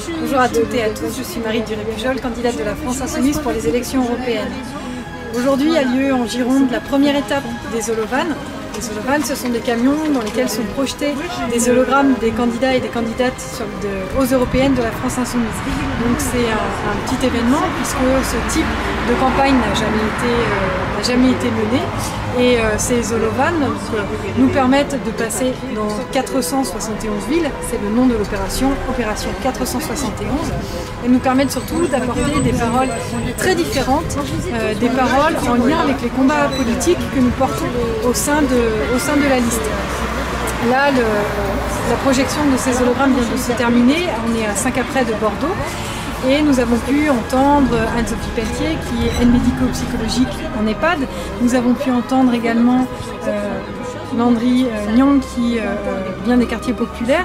Bonjour à toutes et à tous, je suis Marie Duré-Pujol, candidate de la France Insoumise pour les élections européennes. Aujourd'hui a lieu en Gironde la première étape des holovannes. Les holovannes, ce sont des camions dans lesquels sont projetés des hologrammes des candidats et des candidates aux européennes de la France Insoumise. Donc c'est un petit événement puisque ce type de campagne n'a jamais été mené. Et ces holovannes nous permettent de passer dans 471 villes, c'est le nom de l'opération, opération 471, et nous permettent surtout d'apporter des paroles très différentes, des paroles en lien avec les combats politiques que nous portons au sein de la liste. Là, la projection de ces hologrammes vient de se terminer, on est à 5 après de Bordeaux. Et nous avons pu entendre Anne-Sophie Pelletier, qui est aide médico-psychologique en EHPAD. Nous avons pu entendre également Landry Nyang, qui vient des quartiers populaires.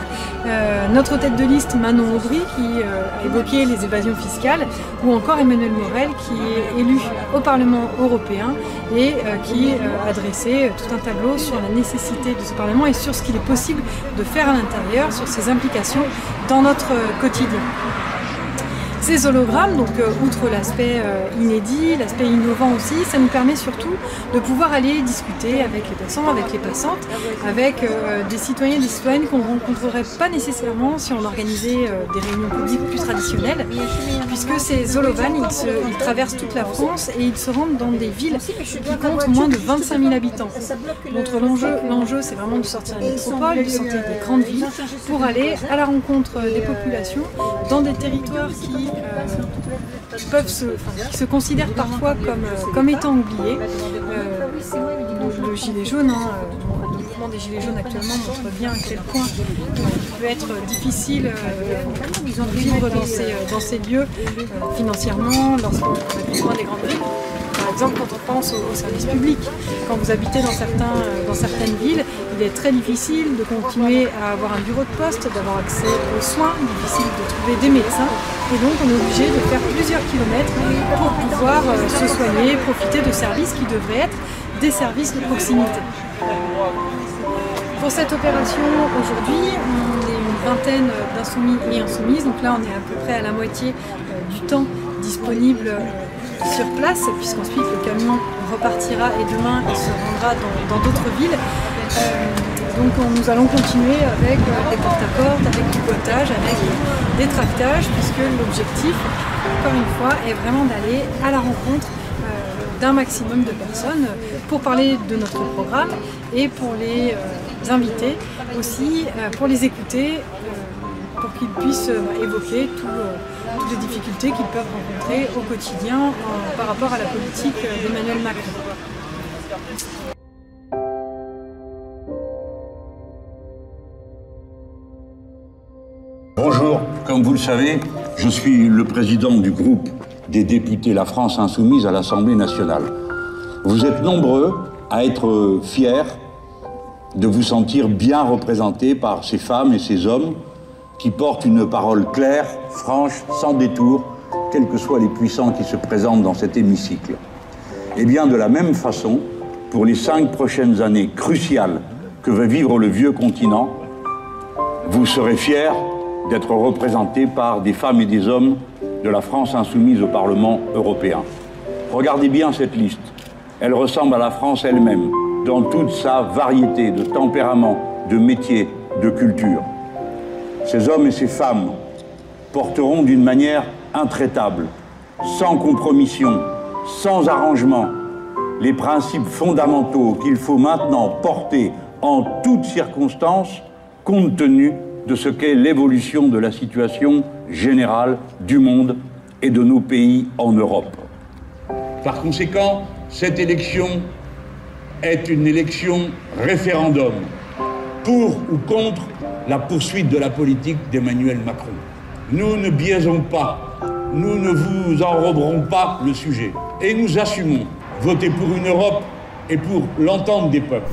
Notre tête de liste, Manon Aubry, qui a évoqué les évasions fiscales. Ou encore Emmanuel Morel, qui est élu au Parlement européen et qui a dressé tout un tableau sur la nécessité de ce Parlement et sur ce qu'il est possible de faire à l'intérieur, sur ses implications dans notre quotidien. Ces hologrammes, donc outre l'aspect inédit, l'aspect innovant aussi, ça nous permet surtout de pouvoir aller discuter avec les passants, avec les passantes, avec des citoyens et des citoyennes qu'on ne rencontrerait pas nécessairement si on organisait des réunions publiques plus traditionnelles, puisque ces holovannes, ils traversent toute la France et ils se rendent dans des villes qui comptent moins de 25 000 habitants. Donc l'enjeu, c'est vraiment de sortir des métropoles, de sortir des grandes villes, pour aller à la rencontre des populations dans des territoires qui se considèrent parfois comme étant oubliés. Le gilet jaune, le mouvement des gilets jaunes actuellement montre bien à quel point il peut être difficile de vivre dans ces lieux financièrement, lorsqu'on a besoin des grandes villes. Par exemple, quand on pense au service public, quand vous habitez dans certaines villes, il est très difficile de continuer à avoir un bureau de poste, d'avoir accès aux soins, difficile de trouver des médecins, et donc on est obligé de faire plusieurs kilomètres pour pouvoir se soigner, profiter de services qui devraient être des services de proximité. Pour cette opération, aujourd'hui, on est une vingtaine d'insoumis et insoumises, donc là on est à peu près à la moitié du temps disponible sur place, puisqu'ensuite le camion repartira et demain il se rendra dans d'autres villes. Donc nous allons continuer avec des porte-à-porte, avec du potage, avec des tractages, puisque l'objectif, encore une fois, est vraiment d'aller à la rencontre d'un maximum de personnes pour parler de notre programme et pour les inviter aussi, pour les écouter, pour qu'ils puissent évoquer toutes les difficultés qu'ils peuvent rencontrer au quotidien par rapport à la politique d'Emmanuel Macron. Bonjour, comme vous le savez, je suis le président du groupe des députés La France Insoumise à l'Assemblée nationale. Vous êtes nombreux à être fiers de vous sentir bien représentés par ces femmes et ces hommes qui portent une parole claire, franche, sans détour, quels que soient les puissants qui se présentent dans cet hémicycle. Et bien de la même façon, pour les 5 prochaines années cruciales que va vivre le vieux continent, vous serez fiers d'être représentés par des femmes et des hommes de la France insoumise au Parlement européen. Regardez bien cette liste. Elle ressemble à la France elle-même, dans toute sa variété de tempéraments, de métiers, de culture. Ces hommes et ces femmes porteront d'une manière intraitable, sans compromission, sans arrangement, les principes fondamentaux qu'il faut maintenant porter en toutes circonstances, compte tenu de ce qu'est l'évolution de la situation générale du monde et de nos pays en Europe. Par conséquent, cette élection est une élection référendum pour ou contre la poursuite de la politique d'Emmanuel Macron. Nous ne biaisons pas, nous ne vous enroberons pas le sujet et nous assumons voter pour une Europe et pour l'entente des peuples.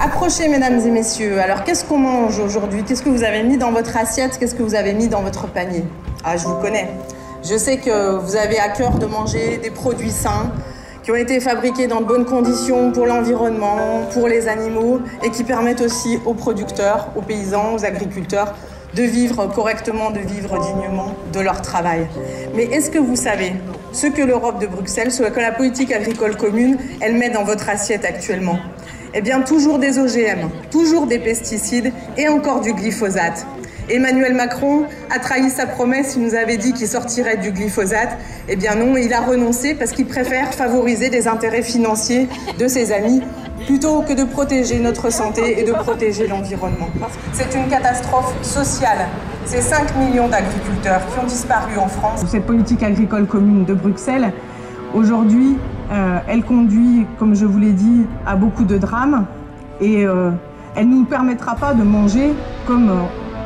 Approchez, mesdames et messieurs. Alors, qu'est-ce qu'on mange aujourd'hui? Qu'est-ce que vous avez mis dans votre assiette? Qu'est-ce que vous avez mis dans votre panier? Ah, je vous connais. Je sais que vous avez à cœur de manger des produits sains qui ont été fabriqués dans de bonnes conditions pour l'environnement, pour les animaux et qui permettent aussi aux producteurs, aux paysans, aux agriculteurs de vivre correctement, de vivre dignement de leur travail. Mais est-ce que vous savez ce que l'Europe de Bruxelles, ce que la politique agricole commune, elle met dans votre assiette actuellement? Eh bien, toujours des OGM, toujours des pesticides et encore du glyphosate. Emmanuel Macron a trahi sa promesse, il nous avait dit qu'il sortirait du glyphosate. Eh bien non, il a renoncé parce qu'il préfère favoriser les intérêts financiers de ses amis plutôt que de protéger notre santé et de protéger l'environnement. C'est une catastrophe sociale. C'est 5 millions d'agriculteurs qui ont disparu en France. Cette politique agricole commune de Bruxelles, aujourd'hui, elle conduit, comme je vous l'ai dit, à beaucoup de drames et elle ne nous permettra pas de manger comme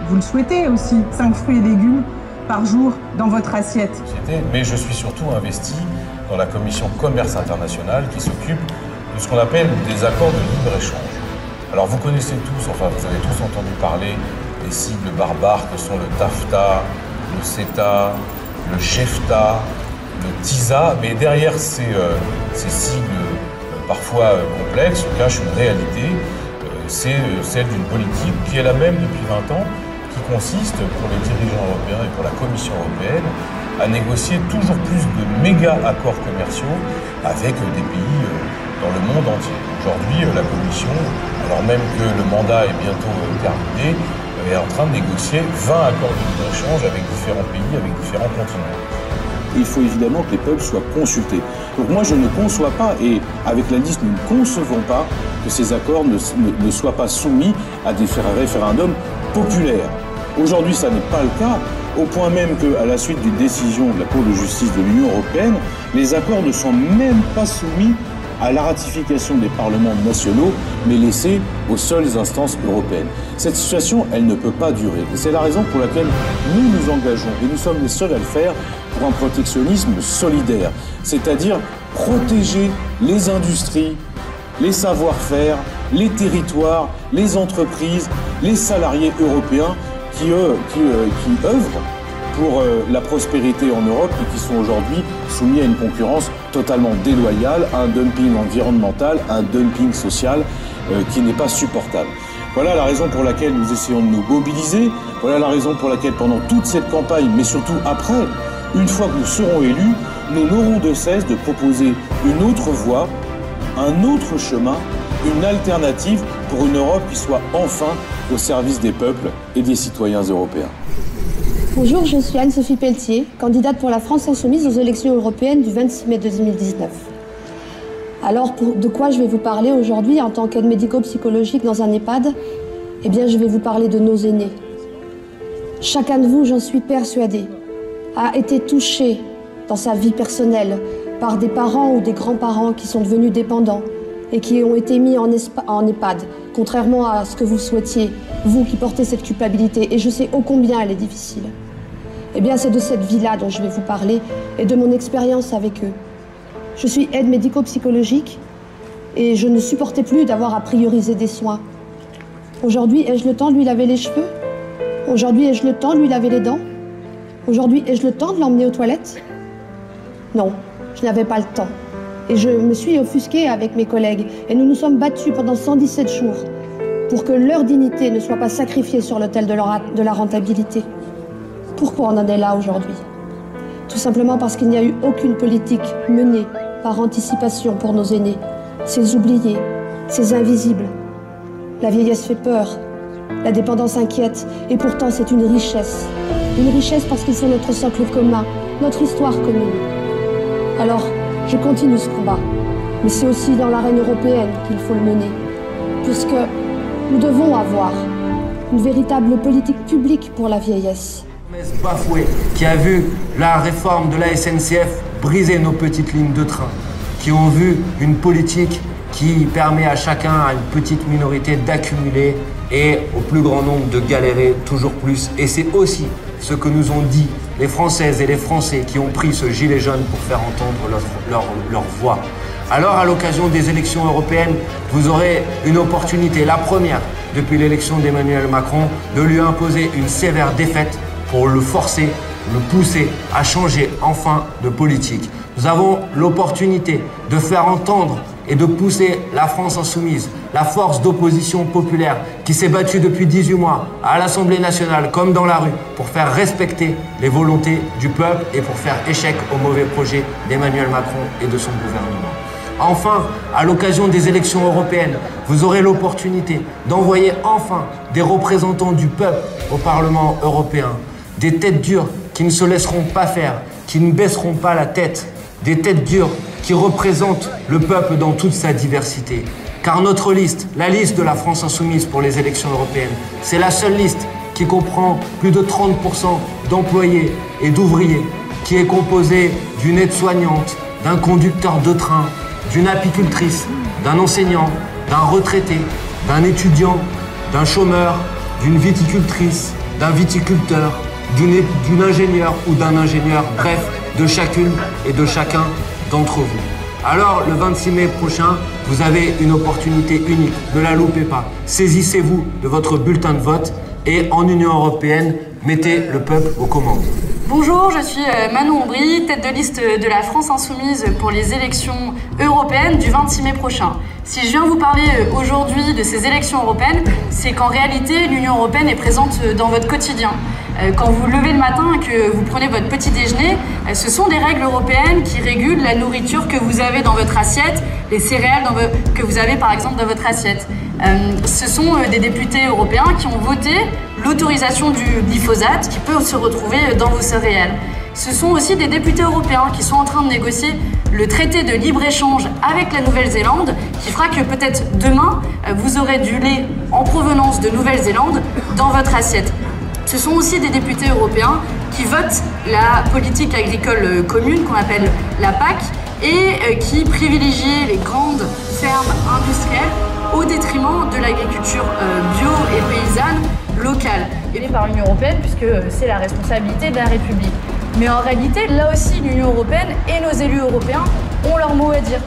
vous le souhaitez aussi, 5 fruits et légumes par jour dans votre assiette. Mais je suis surtout investi dans la commission commerce international qui s'occupe de ce qu'on appelle des accords de libre-échange. Alors vous connaissez tous, enfin vous avez tous entendu parler des sigles barbares que sont le TAFTA, le CETA, le JEFTA, le TISA, mais derrière ces sigles parfois complexes se cache une réalité, c'est celle d'une politique qui est la même depuis 20 ans, qui consiste pour les dirigeants européens et pour la Commission européenne à négocier toujours plus de méga accords commerciaux avec des pays dans le monde entier. Aujourd'hui, la Commission, alors même que le mandat est bientôt terminé, est en train de négocier 20 accords de libre-échange avec différents pays, avec différents continents. Il faut évidemment que les peuples soient consultés. Donc moi je ne conçois pas, et avec la liste nous ne concevons pas, que ces accords ne soient pas soumis à des référendums populaires. Aujourd'hui ça n'est pas le cas, au point même qu'à la suite d'une décision de la Cour de justice de l'Union européenne, les accords ne sont même pas soumis à la ratification des parlements nationaux, mais laissés aux seules instances européennes. Cette situation, elle ne peut pas durer. Et c'est la raison pour laquelle nous nous engageons, et nous sommes les seuls à le faire, pour un protectionnisme solidaire, c'est-à-dire protéger les industries, les savoir-faire, les territoires, les entreprises, les salariés européens qui œuvrent pour la prospérité en Europe et qui sont aujourd'hui soumis à une concurrence totalement déloyale, à un dumping environnemental, à un dumping social qui n'est pas supportable. Voilà la raison pour laquelle nous essayons de nous mobiliser, voilà la raison pour laquelle pendant toute cette campagne, mais surtout après, une fois que nous serons élus, nous n'aurons de cesse de proposer une autre voie, un autre chemin, une alternative pour une Europe qui soit enfin au service des peuples et des citoyens européens. Bonjour, je suis Anne-Sophie Pelletier, candidate pour la France Insoumise aux élections européennes du 26 mai 2019. Alors, de quoi je vais vous parler aujourd'hui en tant qu'aide médico-psychologique dans un EHPAD? Eh bien, je vais vous parler de nos aînés. Chacun de vous, j'en suis persuadée, a été touché dans sa vie personnelle par des parents ou des grands-parents qui sont devenus dépendants et qui ont été mis en EHPAD, contrairement à ce que vous souhaitiez, vous qui portez cette culpabilité, et je sais ô combien elle est difficile. Eh bien, c'est de cette vie-là dont je vais vous parler et de mon expérience avec eux. Je suis aide médico-psychologique et je ne supportais plus d'avoir à prioriser des soins. Aujourd'hui, ai-je le temps de lui laver les cheveux? Aujourd'hui, ai-je le temps de lui laver les dents? Aujourd'hui, ai-je le temps de l'emmener aux toilettes? Non, je n'avais pas le temps. Et je me suis offusquée avec mes collègues et nous nous sommes battus pendant 117 jours pour que leur dignité ne soit pas sacrifiée sur l'autel de la rentabilité. Pourquoi on en est là aujourd'hui? Tout simplement parce qu'il n'y a eu aucune politique menée par anticipation pour nos aînés, ces oubliés, ces invisibles. La vieillesse fait peur, la dépendance inquiète, et pourtant c'est une richesse. Une richesse parce qu'ils sont notre socle commun, notre histoire commune. Alors, je continue ce combat, mais c'est aussi dans l'arène européenne qu'il faut le mener, puisque nous devons avoir une véritable politique publique pour la vieillesse. Bafoué, qui a vu la réforme de la SNCF briser nos petites lignes de train, qui ont vu une politique qui permet à chacun, à une petite minorité, d'accumuler et au plus grand nombre de galérer toujours plus. Et c'est aussi ce que nous ont dit les Françaises et les Français qui ont pris ce gilet jaune pour faire entendre leur voix. Alors, à l'occasion des élections européennes, vous aurez une opportunité, la première depuis l'élection d'Emmanuel Macron, de lui imposer une sévère défaite pour le forcer, le pousser à changer enfin de politique. Nous avons l'opportunité de faire entendre et de pousser la France insoumise, la force d'opposition populaire qui s'est battue depuis 18 mois à l'Assemblée nationale comme dans la rue pour faire respecter les volontés du peuple et pour faire échec au mauvais projet d'Emmanuel Macron et de son gouvernement. Enfin, à l'occasion des élections européennes, vous aurez l'opportunité d'envoyer enfin des représentants du peuple au Parlement européen, des têtes dures qui ne se laisseront pas faire, qui ne baisseront pas la tête, des têtes dures qui représentent le peuple dans toute sa diversité. Car notre liste, la liste de la France insoumise pour les élections européennes, c'est la seule liste qui comprend plus de 30% d'employés et d'ouvriers, qui est composée d'une aide-soignante, d'un conducteur de train, d'une apicultrice, d'un enseignant, d'un retraité, d'un étudiant, d'un chômeur, d'une viticultrice, d'un viticulteur, d'une ingénieure ou d'un ingénieur, bref, de chacune et de chacun d'entre vous. Alors, le 26 mai prochain, vous avez une opportunité unique, ne la loupez pas. Saisissez-vous de votre bulletin de vote et en Union européenne, mettez le peuple aux commandes. Bonjour, je suis Manon Aubry, tête de liste de la France Insoumise pour les élections européennes du 26 mai prochain. Si je viens vous parler aujourd'hui de ces élections européennes, c'est qu'en réalité, l'Union européenne est présente dans votre quotidien. Quand vous levez le matin et que vous prenez votre petit déjeuner, ce sont des règles européennes qui régulent la nourriture que vous avez dans votre assiette, les céréales que vous avez par exemple dans votre assiette. Ce sont des députés européens qui ont voté l'autorisation du glyphosate qui peut se retrouver dans vos céréales. Ce sont aussi des députés européens qui sont en train de négocier le traité de libre-échange avec la Nouvelle-Zélande qui fera que peut-être demain, vous aurez du lait en provenance de Nouvelle-Zélande dans votre assiette. Ce sont aussi des députés européens qui votent la politique agricole commune qu'on appelle la PAC et qui privilégient les grandes fermes industrielles au détriment de l'agriculture bio et paysanne locale. Aidée par l'Union européenne puisque c'est la responsabilité de la République. Mais en réalité, là aussi, l'Union européenne et nos élus européens ont leur mot à dire.